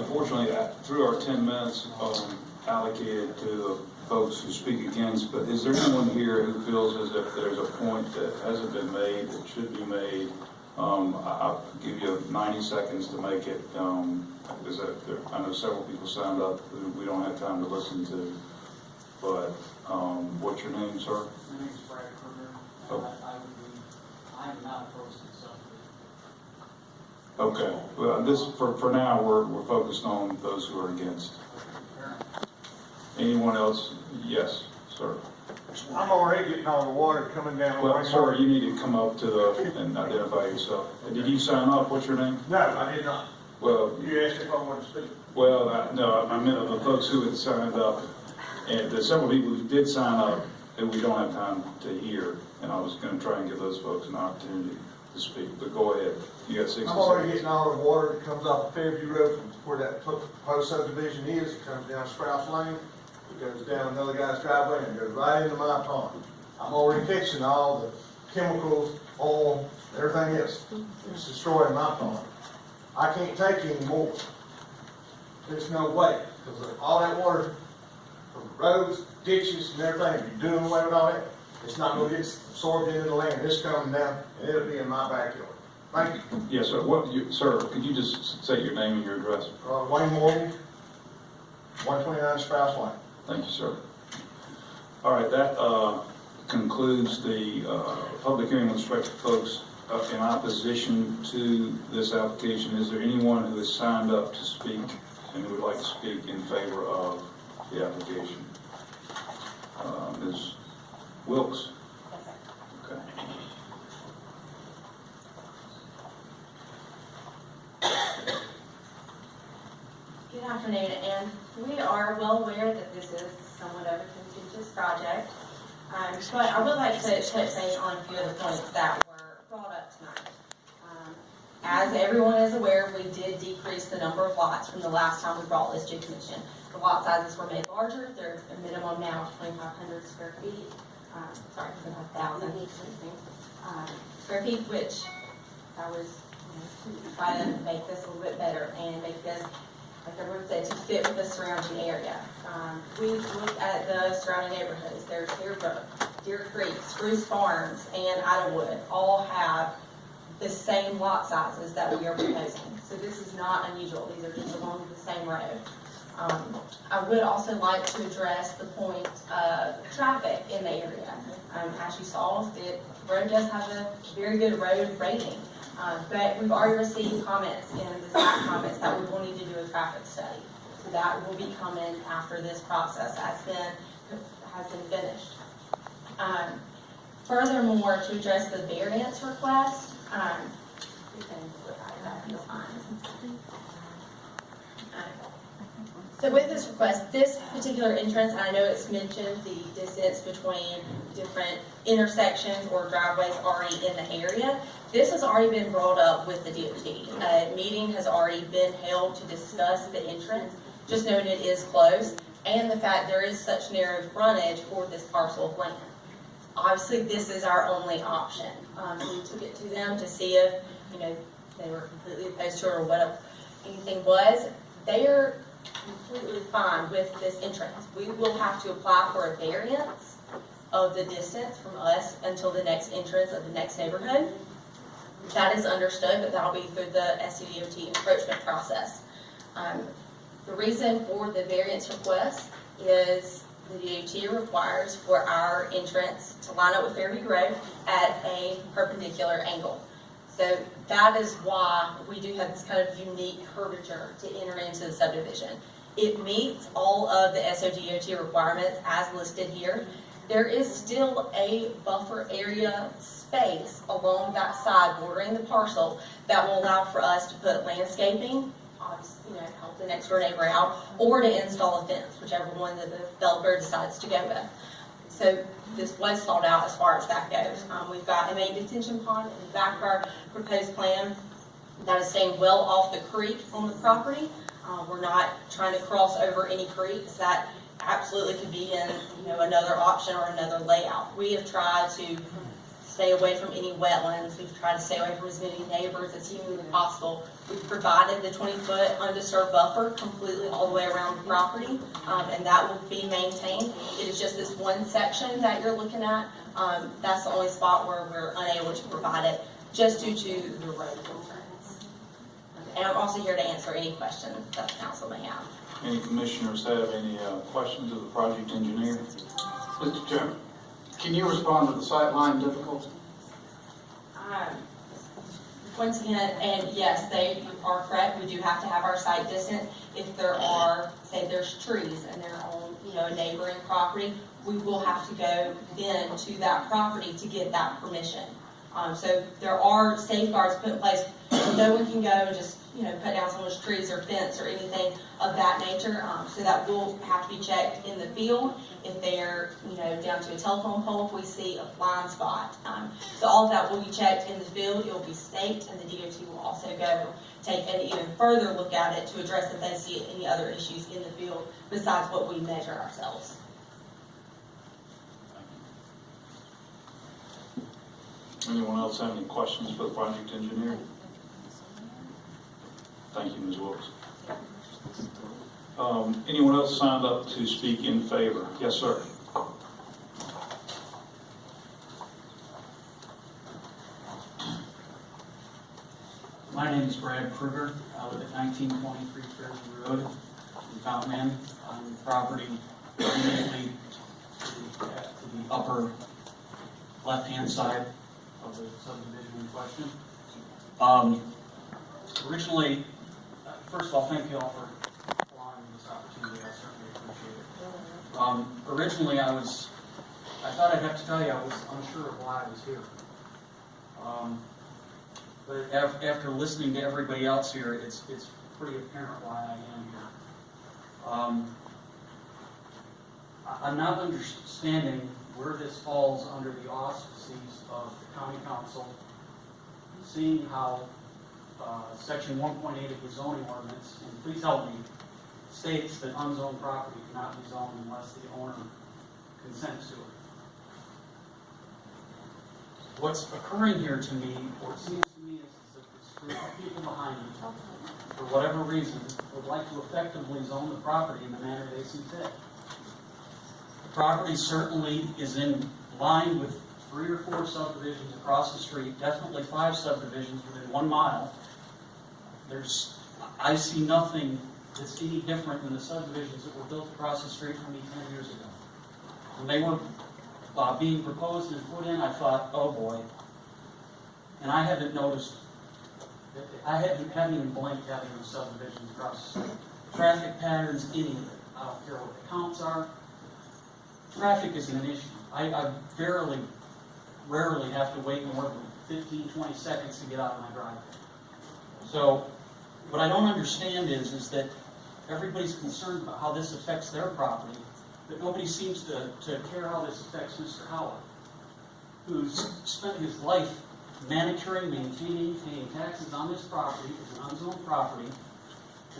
unfortunately, through our 10 minutes allocated to the folks who speak against, but is there anyone here who feels as if there's a point that hasn't been made that should be made? I'll give you 90 seconds to make it, because I know several people signed up who we don't have time to listen to. But what's your name, sir? My name is Brad Kruger. Oh. I am not opposed to subdivision. Okay. Well, this for now we're focused on those who are against. Anyone else? Yes, sir. I'm already getting all the water coming down. Well, sir, you need to come up to the and identify yourself. Did you sign up? What's your name? No, I did not. Well, You asked if I wanted to speak. well, no, I meant of the folks who had signed up, and there's several people who did sign up that we don't have time to hear, and I was going to try and give those folks an opportunity to speak. But go ahead. You got 60 I'm already seconds. getting all the water that comes off of Fairview Road from where that proposed subdivision is. It comes down Sprouts Lane, it goes down another guy's driveway, and it goes right into my pond. I'm already catching all the chemicals, oil, everything else. It's destroying my pond. I can't take any more. There's no way, because all that water from roads, ditches, and everything, if you're doing away with all that, it's not going to get absorbed into the land. It's coming down, and it'll be in my backyard. Thank you. Yes, sir. Sir, could you just say your name and your address? Wayne Morgan, 129 Sprouts Lane. Thank you, sir. All right, that concludes the public hearing with respect to folks in opposition to this application. Is there anyone who has signed up to speak and who would like to speak in favor of the application? Ms. Wilkes? Okay. Good afternoon, and we are well aware that this is somewhat of a contentious project, but I would like to touch base on a few of the points that were brought up tonight. As everyone is aware, we did decrease the number of lots from the last time we brought this to commission. The lot sizes were made larger. They're a minimum now of 2,500 square feet. 2,500 square feet, which I was trying to make this a little bit better and make this, like everyone said, to fit with the surrounding area. We looked at the surrounding neighborhoods. There's Deerbrook, Deer Creek, Spruce Farms, and Idlewood all have the same lot sizes that we are proposing. So this is not unusual. These are just along the same road. I would also like to address the point of traffic in the area. As you saw, the road does have a very good road rating, but we've already received comments in the staff comments that we will need to do a traffic study. So that will be coming after this process has been finished. Furthermore, to address the variance request, so with this request, this particular entrance, and I know it's mentioned the distance between different intersections or driveways already in the area. This has already been brought up with the DOT. A meeting has already been held to discuss the entrance, just knowing it is close, and the fact there is such narrow frontage for this parcel of land. Obviously, this is our only option. We took it to them to see if, they were completely opposed to it or what anything was. They are completely fine with this entrance. We will have to apply for a variance of the distance from us until the next entrance of the next neighborhood. That is understood, but that'll be through the SCDOT encroachment process. The reason for the variance request is the DOT requires for our entrance to line up with Fairview Road at a perpendicular angle. So that is why we do have this kind of unique curvature to enter into the subdivision. It meets all of the SODOT requirements as listed here. There is still a buffer area space along that side bordering the parcel that will allow for us to put landscaping, obviously, help the next door neighbor out, or to install a fence, whichever one the developer decides to go with. So this was thought out as far as that goes. We've got a main detention pond in the back of our proposed plan that is staying well off the creek on the property. We're not trying to cross over any creeks. That absolutely could be in another option or another layout. We have tried to stay away from any wetlands. We've tried to stay away from as many neighbors as humanly possible We've provided the 20-foot undisturbed buffer completely all the way around the property, and that will be maintained. It is just this one section that you're looking at. That's the only spot where we're unable to provide it, just due to the road concerns. And I'm also here to answer any questions that the council may have. Any commissioners have any questions of the project engineer? Mr. Chairman, can you respond to the sightline difficulty? Once again, and yes, they are correct, we do have to have our site distance. If there are, say there's trees and they're on, a neighboring property, we will have to go then to that property to get that permission. So there are safeguards put in place. No one can go and just, cut down someone's trees or fence or anything of that nature. So that will have to be checked in the field. If they're, down to a telephone pole, if we see a blind spot. So all of that will be checked in the field. It will be staked, and the DOT will also go take an even further look at it to address if they see any other issues in the field besides what we measure ourselves. Anyone else have any questions for the project engineer? Thank you, Ms. Wilkes. Anyone else signed up to speak in favor? Yes, sir. My name is Brad Kruger. I live at 1923 Fairview Road in Fountain Inn, on the property immediately to the upper left-hand side of the subdivision in question. Originally, first of all, thank you all for allowing me this opportunity. I certainly appreciate it. Originally, I thought I'd have to tell you I was unsure of why I was here. But after listening to everybody else here, it's pretty apparent why I am here. I'm not understanding where this falls under the auspices of the county council, seeing how section 1.8 of the zoning ordinance, and please help me, states that unzoned property cannot be zoned unless the owner consents to it. What's occurring here to me, or it seems to me, is that this group of people behind me, for whatever reason, would like to effectively zone the property in the manner they see fit. The property certainly is in line with 3 or 4 subdivisions across the street, definitely 5 subdivisions within 1 mile. I see nothing that's any different than the subdivisions that were built across the street from me 10 years ago. When they were being proposed and put in, I thought, oh boy. And I hadn't noticed, I hadn't even blinked having those subdivisions across the street. Traffic patterns, any of it. I don't care what the counts are. Traffic isn't an issue. I rarely have to wait more than 15, 20 seconds to get out of my driveway. So, what I don't understand is that everybody's concerned about how this affects their property, but nobody seems to care how this affects Mr. Howard, who's spent his life manicuring, maintaining, paying taxes on this property. It's an unzoned property,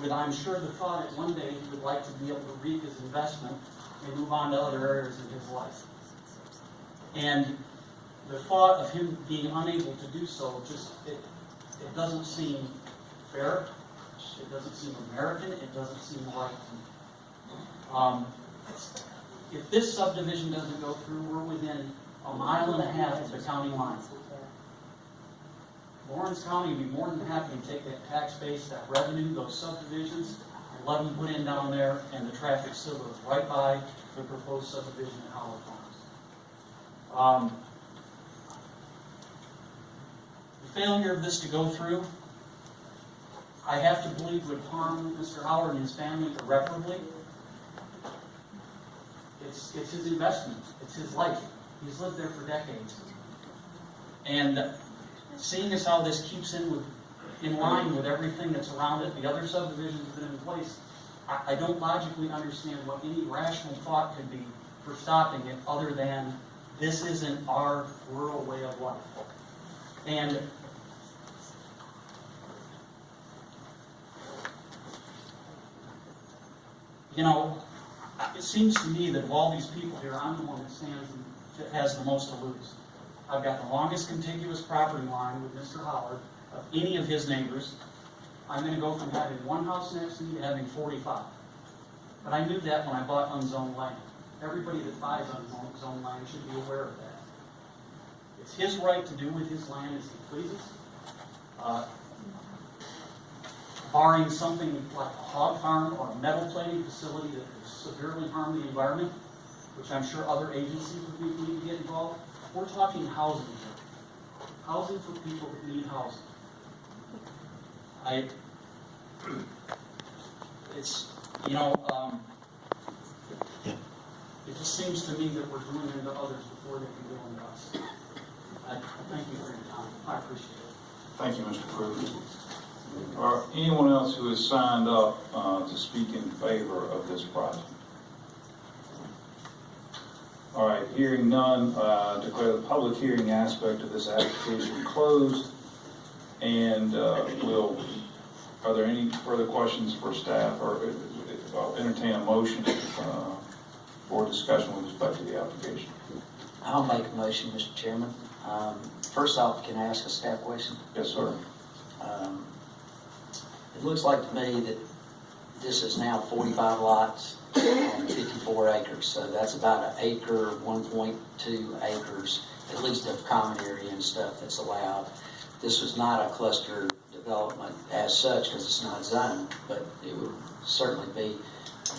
with, I'm sure, the thought that one day he would like to be able to reap his investment and move on to other areas of his life. And the thought of him being unable to do so, it doesn't seem fair, it doesn't seem American, it doesn't seem right to me. If this subdivision doesn't go through, we're within 1.5 miles of the county line. Lawrence County would be more than happy to take that tax base, that revenue, those subdivisions, and let them put in down there, and the traffic still goes right by the proposed subdivision at Howard Farms. The failure of this to go through, I have to believe, would harm Mr. Howard and his family irreparably. It's his investment. It's his life. He's lived there for decades. And seeing as how this keeps in line with everything that's around it, the other subdivisions that are in place, I don't logically understand what any rational thought could be for stopping it other than this isn't our rural way of life. And it seems to me that of all these people here, I'm the one that has the most to lose. I've got the longest contiguous property line with Mr. Howard of any of his neighbors. I'm gonna go from having one house next to me to having 45. But I knew that when I bought unzoned land. Everybody that buys unzoned land should be aware of that. It's his right to do with his land as he pleases. Barring something like a hog farm or a metal plating facility that could severely harm the environment, which I'm sure other agencies would need to get involved, we're talking housing here. Housing for people that need housing. It's, you know, it just seems to me that we're doing into others before they can do into us. I thank you for your time. I appreciate it. Thank you, Mr. Cruz. Or anyone else who has signed up to speak in favor of this project? All right, hearing none, declare the public hearing aspect of this application closed. And are there any further questions for staff, or I'll entertain a motion for discussion with respect to the application? I'll make a motion, Mr. Chairman. First off, can I ask a staff question? Yes, sir. It looks like to me that this is now 45 lots on 54 acres, so that's about an acre, 1.2 acres, at least of common area and stuff that's allowed. This was not a cluster development as such because it's not zoned, but it would certainly be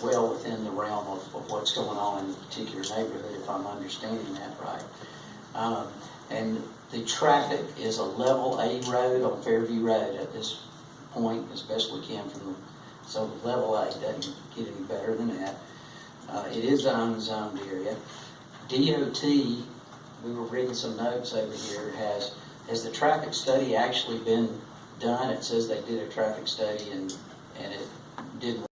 well within the realm of what's going on in the particular neighborhood, if I'm understanding that right. And the traffic is a level A road on Fairview Road at this point, as best we can from the, so level A doesn't get any better than that. It is an unzoned area. DOT, we were reading some notes over here, has the traffic study actually been done? It says they did a traffic study and it didn't